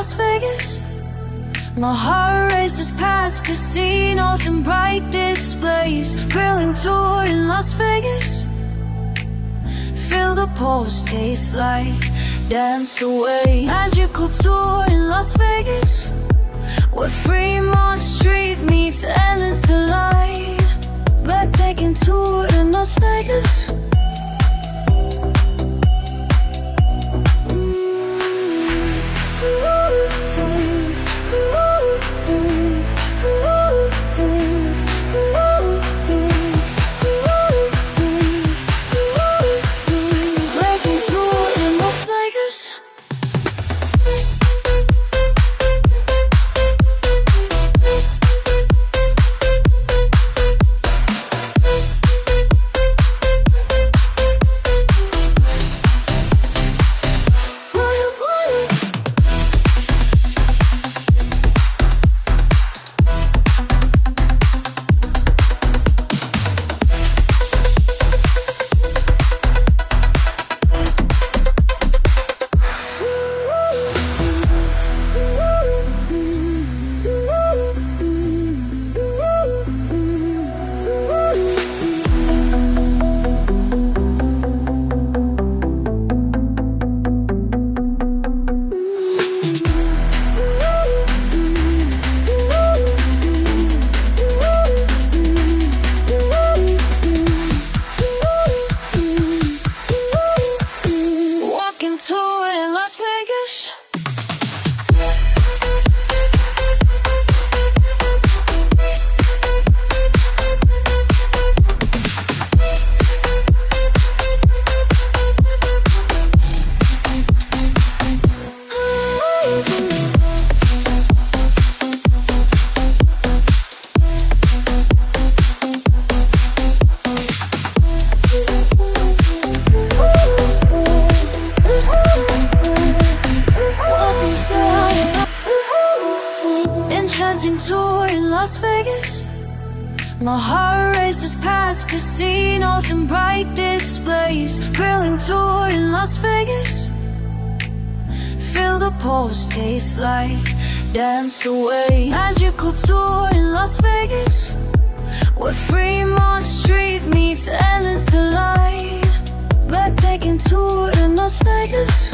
Las Vegas. My heart races past casinos and bright displays. Thrilling tour in Las Vegas. Feel the pulse, taste life, dance away. Magical tour in Las Vegas, where Freemont Street meets endless delight. Breathtaking tour in Las Vegas. Tour in Las Vegas. Enchanting tour in Las Vegas. My heart races past casinos and bright displays. Thrilling tour in Las Vegas. Feel the pulse, taste life, dance away. Magical tour in Las Vegas, where Freemont Street meets endless delight. Breathtaking tour in Las Vegas.